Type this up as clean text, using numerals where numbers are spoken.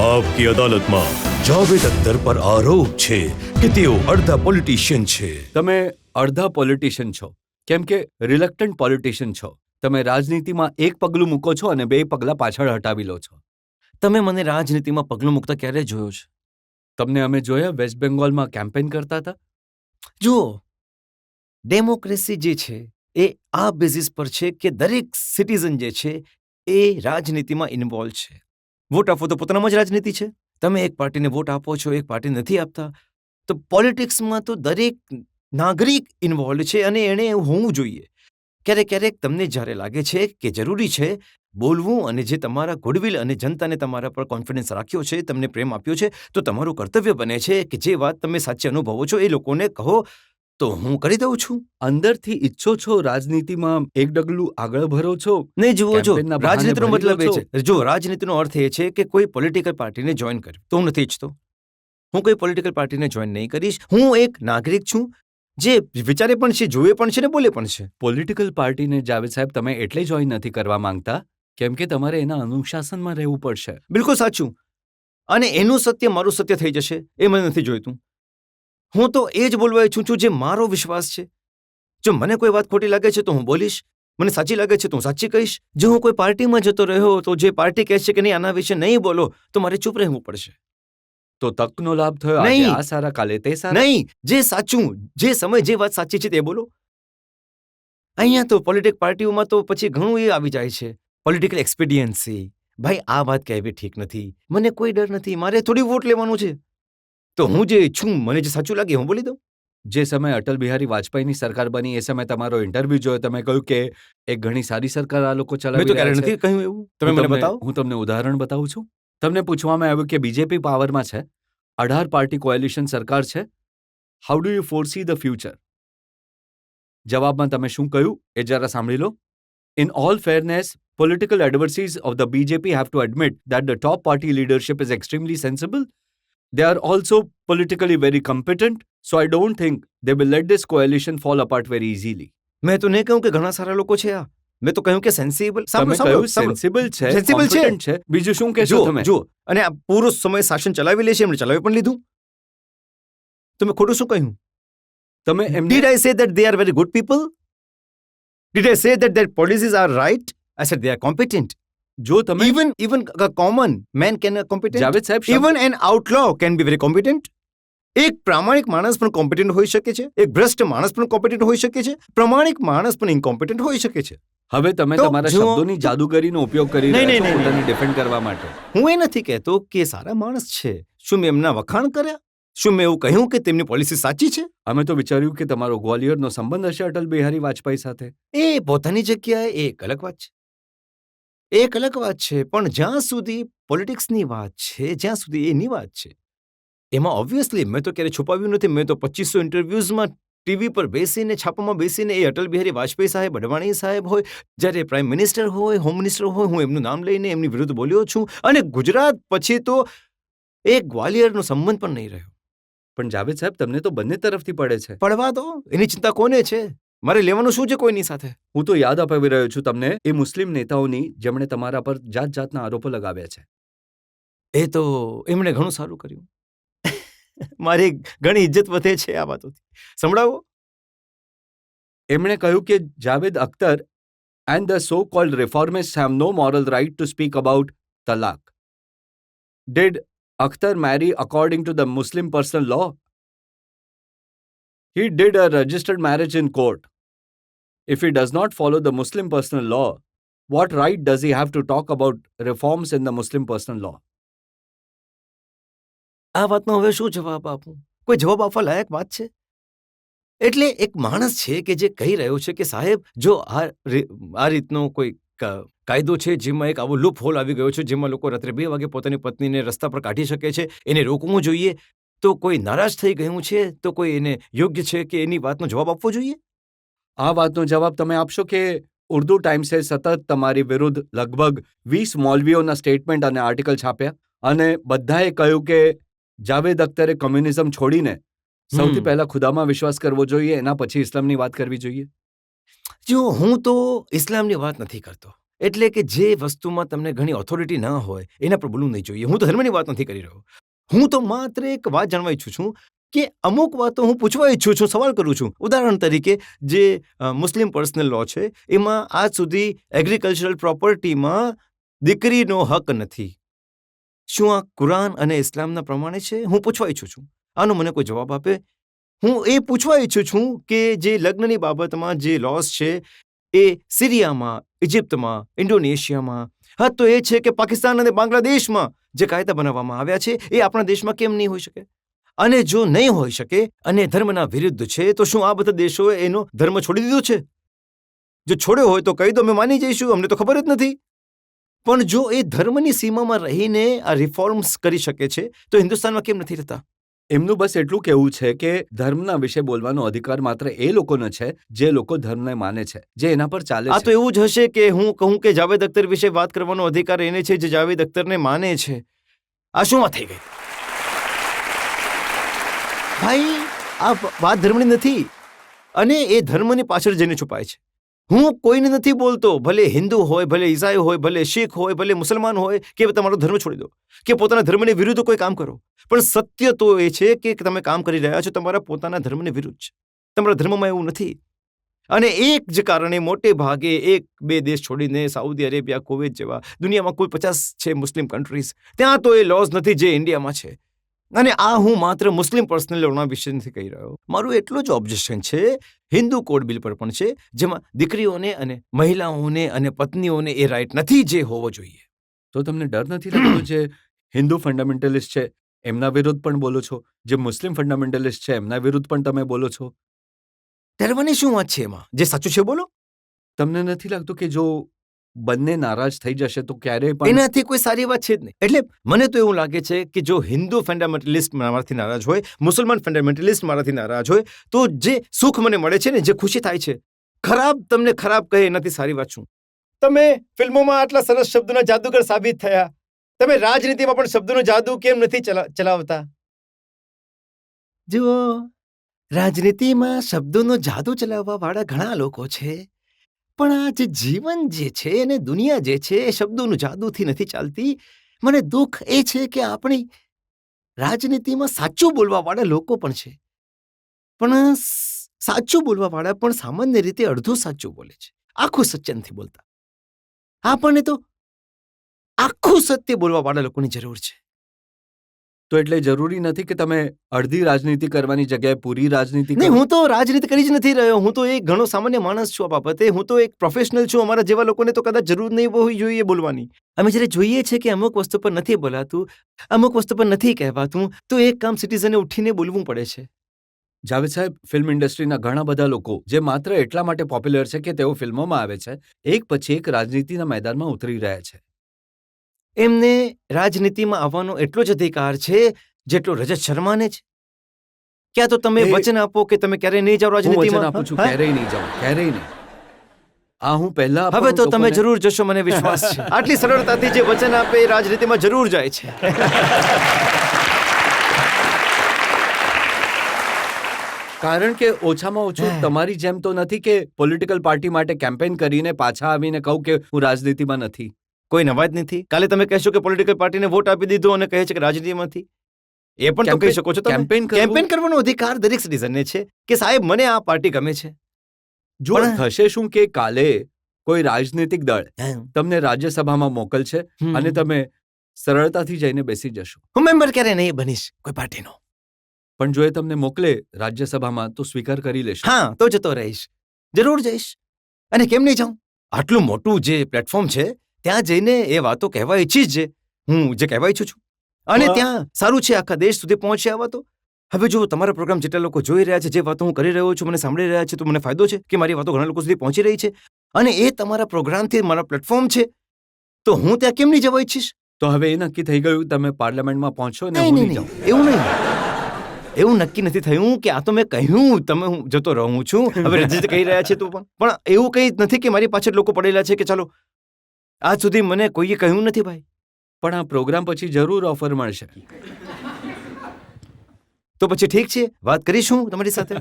આપકી અદાલતમાં જાવેદ અખ્તર પર આરોપ છે કે તેઓ અડધા પોલિટિશિયન છે. તમે અડધા પોલિટિશિયન છો, કેમ કે રિલક્ટન્ટ પોલિટિશિયન છો. તમે રાજનીતિમાં એક પગલું મૂકો છો અને 2 પગલાં પાછળ હટાવી લો છો. તમે મને રાજનીતિમાં પગલું મૂકતા ક્યારે જોયો છે? તમને અમે જોયા વેસ્ટ બેંગોલમાં કેમ્પેન કરતા હતા. જુઓ, ડેમોક્રેસી જે છે એ આ બેઝિસ પર છે કે દરેક સિટીઝન જે છે એ રાજનીતિમાં ઇન્વોલ્વ છે. વોટ આપવો તો પોતાનામાં જ રાજનીતિ છે. તમે એક પાર્ટીને વોટ આપો છો, એક પાર્ટી નથી આપતા. તો પોલિટિક્સમાં તો દરેક નાગરિક ઇન્વોલ્વ છે અને એણે એવું હોવું જોઈએ. ક્યારેક ક્યારેક તમને જ્યારે લાગે છે કે જરૂરી છે બોલવું અને જે તમારા ગુડવિલ અને જનતાને તમારા પર કોન્ફિડન્સ રાખ્યો છે, તમને પ્રેમ આપ્યો છે, તો તમારું કર્તવ્ય બને છે કે જે વાત તમે સાચી અનુભવો છો એ લોકોને કહો. તો હું કરી દઉં છું. અંદરથી ઈચ્છો છો રાજનીતિમાં એક ડગલું આગળ ભરો છો. નહીં, જુઓ, જો કેમ્પેનના બહાને રાજનીતિનો ભરી લો મતલબ એ છો. છે, જો રાજનીતિનો અર્થ એ છે કે કોઈ પોલિટિકલ પાર્ટીને જોઈન કરવી. તો હું નથી ઈચ્છતો. હું કોઈ પોલિટિકલ પાર્ટીને જોઈન નહીં કરીશ. હું એક નાગરિક છું જે વિચારે પણ છે, જોવે પણ છે ને બોલે પણ છે. પોલિટિકલ પાર્ટીને જાવેદ સાહેબ તમે એટલે જોઈન નથી કરવા માંગતા કેમ કે તમારે એના અનુશાસનમાં રહેવું પડશે. બિલકુલ સાચું. અને એનું સત્ય મારું સત્ય થઈ જશે એ મને નથી જોઈતું. હું તો એ જ બોલવા ઈચ્છું છું જે મારો વિશ્વાસ છે. જો મને કોઈ વાત ખોટી લાગે છે તો હું બોલીશ. મને સાચી લાગે છે તો હું સાચી કહીશ. જો હું કોઈ પાર્ટીમાં જતો રહ્યો તો જે પાર્ટી કહે છે કે નહીં આના વિશે નહીં બોલો, તો મારે ચૂપ રહેવું પડશે. તો તકનો લાભ થયો. આજે નહીં. આ સારા, કાલે તે સારા. નહીં, જે સાચું, જે સમય જે વાત સાચી છે તે બોલો. અહીંયા તો પોલિટિક પાર્ટીઓમાં તો પછી ઘણું એ આવી જાય છે, પોલિટિકલ એક્સપીડિયન્સી. ભાઈ, આ વાત કહેવી ઠીક નથી. મને કોઈ ડર નથી. મારે થોડી વોટ લેવાનું છે. તો હું જે ઈચ્છું, મને જે સાચું લાગે હું બોલી દઉં. જે સમયે અટલ બિહારી વાજપેયીની સરકાર બની એ સમયે તમારો ઇન્ટરવ્યુ જોયો, તમે કહ્યું કે એક ઘણી સારી સરકાર આ લોકો મેં ચલાવી તો ક્યારે રહ્યા છે. નથી કહ્યું એવું. તમે મને બતાવો. હું તમને ઉદાહરણ બતાવું છું. તમને પૂછવામાં આવ્યું કે બીજેપી પાવરમાં છે, 18 પાર્ટી કોએલિશન સરકાર છે, how do you foresee the future? જવાબમાં તમે શું કહ્યું એ જરા સાંભળી લો. In all fairness, political adversaries of the BJP have to admit that the top party leadership is extremely sensible. They are also politically very competent, so I don't think they will let this coalition fall apart very easily. મેં તો નહીં કહ્યું કે ઘણા સારા લોકો છે આ. મેં તો કહ્યું કે સેન્સિબલ. તમે કહ્યું સેન્સિબલ છે, Sensible છે. competent છે. બીજું શું કહેશો તમે? જો, અને આ પૂરો સમય શાસન ચલાવી લે છે, એમણે ચલાવી પણ લીધું. તમે ખોટું શું કહ્યું? તમે એમને Did I say that they are very good people? Did I say that their policies are right? I said they are competent. જો તમે Even a common man can be competent. Javed સાહેબ Even an outlaw can be very competent. એક પ્રામાણિક માણસ પણ competent હોઈ શકે છે. એક ભ્રષ્ટ માણસ પણ કોમ્પિટન્ટ હોઈ શકે છે. પ્રમાણિક માણસ પણ ઇન્કોમ્પિટન્ટ હોઈ શકે છે. હવે તમે તો તમારા જો- શબ્દોની જાદુગરીનો ઉપયોગ કરી નહીં, રહ્યા છો નહીં, નહીં, પોતાને ડિફેન્ડ કરવા માટે. હું એ નથી કહેતો કે સારા માણસ છે. શું મેં એમના વખાણ કર્યા? શું મેં એવું કહ્યું કે તેમની પોલિસી સાચી છે? અમે તો વિચાર્યું કે તમારો ગ્વાલિયરનો સંબંધ હશે અટલ બિહારી વાજપેયી સાથે. એ પોતાની જગ્યાએ એ એક અલગ વાત છે. એ એક અલગ વાત છે. પણ જ્યાં સુધી પોલિટિક્સની વાત છે, જ્યાં સુધી એની વાત છે, એમાં ઓબ્વિયસલી મેં તો ક્યારે છુપાવ્યું નથી. મેં તો 2500 ઇન્ટરવ્યૂઝમાં ટીવી પર બેસીને, છાપામાં બેસીને, એ અટલ બિહારી વાજપેયી સાહેબ, અડવાણી સાહેબ હોય, જ્યારે પ્રાઇમ મિનિસ્ટર હોય, હોમ મિનિસ્ટર હોય, હું એમનું નામ લઈને એમની વિરુદ્ધ બોલ્યો છું. અને ગુજરાત પછી તો એક ગ્વાલિયરનો સંબંધ પણ નહીં રહ્યો. પણ જાવેદ સાહેબ તમને તો બંને તરફથી પડે છે. પડવા દો, એની ચિંતા કોને છે? મારે લેવાનું શું છે કોઈની સાથે? હું તો યાદ અપાવી રહ્યો છું તમને એ મુસ્લિમ નેતાઓની જેમણે તમારા પર જાત જાતના આરોપો લગાવ્યા છે. એ તો એમણે ઘણું સારું કર્યું. મારી ઘણી ઇજ્જત વધે છે આ વાતોથી. સંભળાવો. એમણે કહ્યું કે Javed Akhtar and the so-called reformists have no moral right to speak about talaq. Did Akhtar marry according to the Muslim personal law? He did a registered marriage in court. If he does not follow the Muslim personal law, what right does he have to talk about reforms in the Muslim personal law? આ વાતનો હવે શું જવાબ આપું? કોઈ જવાબ આપવા લાયક વાત છે? એટલે એક માણસ છે કે જે કહી રહ્યો છે કે સાહેબ, જો આ રીતનો કોઈ કાયદો છે જેમાં એક આવો લૂપ હોલ આવી ગયો છે, જેમાં લોકો રાત્રે 2 વાગે પોતાની પત્નીને રસ્તા પર કાઢી શકે છે, એને રોકવું જોઈએ. તો કોઈ નારાજ થઈ ગયું છે તો કોઈ એને યોગ્ય છે કે એની વાતનો જવાબ આપવો જોઈએ? આ વાતનો જવાબ તમે આપશો કે ઉર્દુ ટાઈમ્સે સતત તમારી વિરુદ્ધ લગભગ 20 મૌલવીઓના સ્ટેટમેન્ટ અને આર્ટિકલ છાપ્યા અને બધાએ કહ્યું કે જાવેદ અખ્તરે કમ્યુનિઝમ છોડીને સૌથી પહેલા ખુદામાં વિશ્વાસ કરવો જોઈએ, એના પછી ઇસ્લામની વાત કરવી જોઈએ. જો હું તો ઇસ્લામની વાત નથી કરતો. એટલે કે જે વસ્તુમાં તમને ઘણી ઓથોરિટી ના હોય એના પર બોલવું નહીં જોઈએ. હું તો ધર્મની વાત નથી કરી રહ્યો. હું તો માત્ર એક વાત જાણવા ઈચ્છું છું કે અમુક વાતો હું પૂછવા ઈચ્છું છું, સવાલ કરું છું. ઉદાહરણ તરીકે જે મુસ્લિમ પર્સનલ લો છે એમાં આજ સુધી એગ્રીકલ્ચરલ પ્રોપર્ટીમાં દીકરીનો હક નથી. શું આ કુરાન અને ઇસ્લામના પ્રમાણે છે? હું પૂછવા ઈચ્છું છું. આનો મને કોઈ જવાબ આપે. હું એ પૂછવા ઈચ્છું છું કે જે લગ્નની બાબતમાં જે લોસ છે એ સિરિયામાં, ઇજિપ્તમાં, ઇન્ડોનેશિયામાં, હા તો એ છે કે પાકિસ્તાન અને બાંગ્લાદેશમાં જે કાયદા બનાવવામાં આવ્યા છે એ આપણા દેશમાં કેમ નહીં હોઈ શકે? અને જો નહીં હોઈ શકે અને ધર્મના વિરુદ્ધ છે તો શું આ બધા દેશોએ એનો ધર્મ છોડી દીધો છે? જો છોડ્યો હોય તો કહી દો, અમે માની જઈશું, અમને તો ખબર જ નથી. પણ જો એ ધર્મની સીમામાં રહીને આ રિફોર્મ્સ કરી શકે છે તો હિન્દુસ્તાનમાં કેમ નથી રહેતા? એમનું બસ એટલું કહેવું છે કે ધર્મના વિશે બોલવાનો અધિકાર માત્ર એ લોકોનો છે જે લોકો ધર્મને માને છે, જે એના પર ચાલે આ છે. તો એવું જ હશે કે હું કહું કે જાવેદ અખ્તર વિશે વાત કરવાનો અધિકાર એને છે જે જાવેદ અખ્તરને માને છે. આ શું વાત થઈ ગઈ? ભાઈ, આ વાત ધર્મની નથી અને એ ધર્મની પાછળ જઈને છુપાય છે. હું કોઈને નથી બોલતો, ભલે હિન્દુ હોય, ભલે ઈસાઈ હોય, ભલે શીખ હોય, ભલે મુસલમાન હોય, કે તમારો ધર્મ છોડી દો કે પોતાના ધર્મની વિરુદ્ધ કોઈ કામ કરો. પણ સત્ય તો એ છે કે તમે કામ કરી રહ્યા છો તમારા પોતાના ધર્મની વિરુદ્ધ છે. તમારા ધર્મમાં એવું નથી. અને એક જ કારણે મોટે ભાગે 1-2 દેશ છોડીને સાઉદી અરેબિયા, કુવૈત જેવા દુનિયામાં કોઈ 50 છે મુસ્લિમ કન્ટ્રીઝ, ત્યાં તો એ લોઝ નથી જે ઇન્ડિયામાં છે. અને આ હું માત્ર મુસ્લિમ પર્સનલ લોના વિશે નથી કહી રહ્યો. મારું એટલું જ ઓબ્જેક્શન છે હિન્દુ કોડ બિલ પર પણ છે, જેમાં દીકરીઓને અને મહિલાઓને અને પત્નીઓને એ રાઇટ નથી જે હોવો જોઈએ. તો તમને ડર નથી લાગતો જે હિન્દુ ફંડામેન્ટલિસ્ટ છે એમના વિરુદ્ધ પણ બોલો છો, જે મુસ્લિમ ફંડામેન્ટલિસ્ટ છે એમના વિરુદ્ધ પણ તમે બોલો છો? ડરવાની શું વાત છે એમાં? જે સાચું છે બોલો. તમને નથી લાગતું કે જો બંને નારાજ થઈ જશે તો ક્યારેય પણ એનાથી કોઈ સારી વાત છે જ નહીં. એટલે મને તો એવું લાગે છે કે જો હિન્દુ ફંડામેન્ટલિસ્ટ મારાથી નારાજ હોય, મુસલમાન ફંડામેન્ટલિસ્ટ મારાથી નારાજ હોય, તો જે સુખ મને મળે છે ને, જે ખુશી થાય છે, ખરાબ તમને ખરાબ કહે એનાથી સારી વાત શું? તમે ફિલ્મોમાં આટલા સરસ શબ્દોના જાદુગર સાબિત થયા, તમે રાજનીતિમાં પણ શબ્દોનો જાદુ કેમ નથી ચલાવતા? જુઓ, રાજનીતિમાં શબ્દોનો જાદુ ચલાવવા વાળા ઘણા લોકો છે, પણ આ જે જીવન જે છે અને દુનિયા જે છે એ શબ્દોનું જાદુથી નથી ચાલતી. મને દુઃખ એ છે કે આપણી રાજનીતિમાં સાચું બોલવા વાળા લોકો પણ છે, પણ સાચું બોલવા વાળા પણ સામાન્ય રીતે અડધું સાચું બોલે છે, આખું સત્ય નથી બોલતા. આપણને તો આખું સત્ય બોલવા વાળા લોકોની જરૂર છે. તો એટલે જરૂરી નથી કે તમે અડધી રાજનીતિ કરવાની જગ્યાએ પૂરી રાજનીતિ નહીં, કરો? હું તો રાજનીતિ કરી જ નથી રહ્યો. હું તો એક ઘણો સામાન્ય માણસ છું આ બાબતે. હું તો એક પ્રોફેશનલ છું. અમારા જેવા લોકોને તો કદાચ જરૂર નહીં હોવી જોઈએ બોલવાની. અમે જ્યારે જોઈએ છે કે અમુક વસ્તુ પર નથી બોલાતું, અમુક વસ્તુ પર નથી કહેવાતું, તો એક કામ સિટીઝને ઉઠીને બોલવું પડે છે. જાવેદ સાહેબ, ફિલ્મ ઇન્ડસ્ટ્રીના ઘણા બધા લોકો જે માત્ર એટલા માટે પોપ્યુલર છે કે તેઓ ફિલ્મોમાં આવે છે, એક પછી એક રાજનીતિના મેદાનમાં ઉતરી રહ્યા છે. એમને રાજનીતિમાં આવવાનો એટલો જ અધિકાર છે જેટલો રજત શર્માને છે. ક્યાં તો તમે વચન આપો કે તમે ક્યારેય નહીં જાઓ હું વચન રાજનીતિમાં. આપું છું, હા? ક્યારેય નહીં જાઉં, ક્યારેય નહીં. આ હું પહેલા હવે પણ તો તમે લોકોને- જરૂર જશો, મને વિશ્વાસ છે. આટલી સરળતાથી જે વચન આપે એ રાજનીતિમાં જરૂર જાય છે. કારણ કે ઓછામાં ઓછું તમારી જેમ તો નથી કે પોલિટિકલ પાર્ટી માટે કેમ્પેન કરીને પાછા આવીને કહું કે હું રાજનીતિમાં નથી. કોઈ નવા જ નથી. કાલે તમે કહેશો કે પોલિટિકલ પાર્ટીને વોટ આપી દીધો અને કહે છે કે રાજનીતિમાં નથી. એ પણ તો કહી શકો છો તમે. કેમ્પેન કરવું- કેમ્પેન કરવાનો અધિકાર દરેક સિટીઝનને છે કે સાહેબ મને આ પાર્ટી ગમે છે. જો પણ- થશે શું કે કાલે કોઈ રાજનીતિક દળ તમને રાજ્યસભામાં મોકલશે અને તમે સરળતાથી જઈને બેસી જશો. હું મેમ્બર ક્યારે નહીં બનીશ કોઈ પાર્ટીનો. પણ જો એ તમને મોકલે રાજ્યસભામાં તો સ્વીકાર કરી લેશો. હા, તો જતો રહીશ, જરૂર જઈશ. અને કેમ નહીં જાઉં? આટલું મોટું જે પ્લેટફોર્મ છે ત્યાં જઈને એ વાતો કહેવા ઈચ્છીશ જે હું જે કહેવા ઈચ્છું છું. અને વાહ. ત્યાં સારું છે આખા દેશ સુધી પહોંચે આ વાતો. હવે જો તમારા પ્રોગ્રામ જેટલા લોકો જોઈ રહ્યા છે, જે વાતો હું કરી રહ્યો છું, મને સાંભળી રહ્યા છે, તો મને ફાયદો છે કે મારી વાતો ઘણા લોકો સુધી પહોંચી રહી છે. અને એ તમારા પ્રોગ્રામથી મારા પ્લેટફોર્મ છે, તો હું ત્યાં કેમ નહીં જવા ઈચ્છીશ? તો હવે એ નક્કી થઈ ગયું તમે પાર્લામેન્ટમાં પહોંચો ને નહીં હું નહીં નહીં નહીં, જાઉં. એવું નહીં. એવું નક્કી નથી થયું કે આ તો મેં કહ્યું, તમે હું જતો રહું છું. હવે રજત કહી રહ્યા છે તો પણ એવું કંઈ નથી કે મારી પાછળ લોકો પડેલા છે કે ચાલો. આજ સુધી મને કોઈએ કહ્યું નથી ભાઈ. પણ આ પ્રોગ્રામ પછી જરૂર ઓફર મળશે. તો પછી ઠીક છે, વાત કરીશું તમારી સાથે.